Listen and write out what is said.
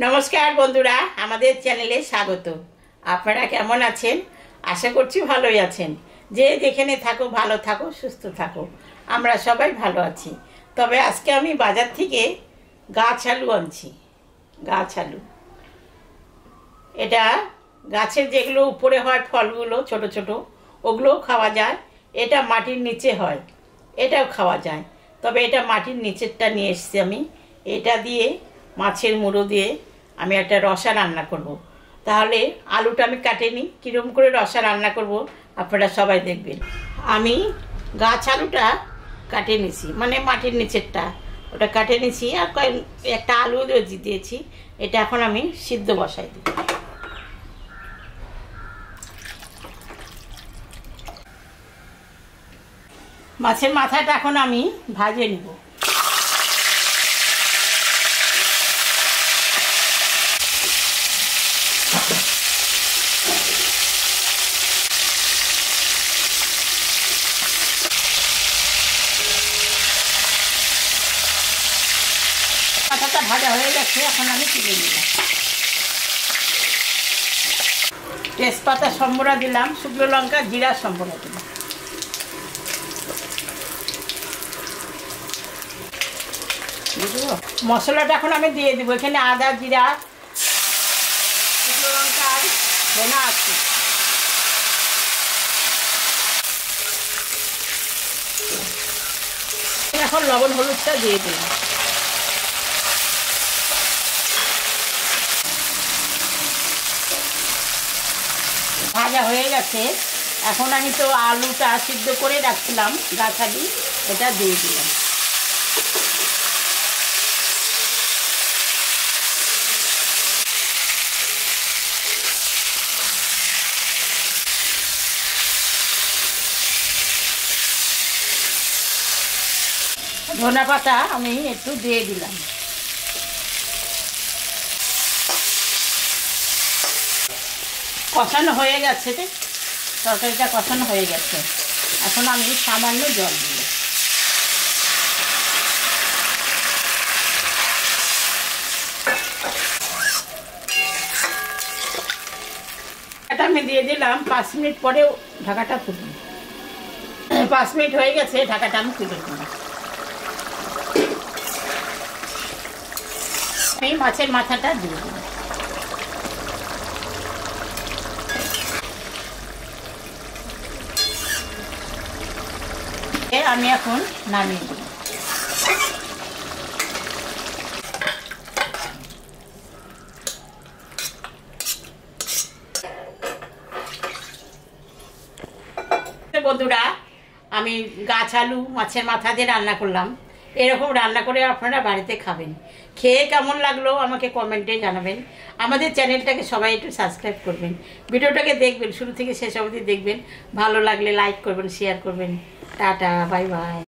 नमस्कार बंधुरा आमादेर चैनेले स्वागत। आपनारा केमन आछेन? आशा करछि भालोई आछेन। जे जेखाने थाको भालो थाको सुस्थ थाको। आमरा सबाई भालो आछि। तबे आजके आमि बाजार थेके गाछ आलू आनछि। गाछ आलू एटा गाछेर जेगुलो उपरे हय फलगुलो छोटो छोटो ओगुलो खावा जाय। एटा माटिर नीचे हय, एटाও खावा जाय। तबे एटा माटिर नीचेरटा निये एसेछि आमि। एटा दिये माछेर मुड़ो दिये आमी एकटा रसा रान्ना करब। ताहले आलूटा आमी काटे निই किरकम करे रसा रान्ना करब आपनारा सबाई देखबेन। आमी गाछ आलूटा काटे निয়েছি মানে মাটির নিচেরটা ওটা কাটে নিয়েছি আর একটা আলু দিয়েছি। এটা এখন আমি সিদ্ধ বসাই দিই। মাছের মাথাটা এখন আমি ভাজে নিব। মাথাটা ভাজা হয়ে গেছে, এখন আমি তুলে নিলাম। তেজপাতা সম্বরা দিলাম, শুকনো লঙ্কা জিরা সম্বরা দিলাম। মশলাটা এখন আমি দিয়ে দিব। এখানে আদা জিরা শুকনো লঙ্কা আর ধনা আছে। এখন লবণ হলুদটা দিয়ে দিলাম। ভাজা হয়ে গেছে, এখন আমি তো আলুটা সিদ্ধ করে রাখছিলাম গাছ আলু, এটা দিয়ে দিলাম। ধনে পাতা আমি একটু দিয়ে দিলাম। কষানো হয়ে গেছে, তরকারিটা কষানো হয়ে গেছে। এখন আমি সামান্য জল দিব। এটা আমি দিয়ে দিলাম। 5 মিনিট পরে ঢাকাটা তুলি। 5 মিনিট হয়ে গেছে, ঢাকাটা আমি তুলে দিলাম। এই মাছের মাথাটা দিয়ে দিলাম। আমি এখন নামিয়ে দিই। বন্ধুরা আমি গাছ আলু মাছের মাথা দিয়ে রান্না করলাম। এরকম রান্না করে আপনারা বাড়িতে খাবেন। খেয়ে কেমন লাগলো আমাকে কমেন্টে জানাবেন। আমাদের চ্যানেলটাকে সবাই একটু সাবস্ক্রাইব করবেন। ভিডিওটাকে দেখবেন, শুরু থেকে শেষ অবধি দেখবেন। ভালো লাগলে লাইক করবেন, শেয়ার করবেন। Tata, bye bye.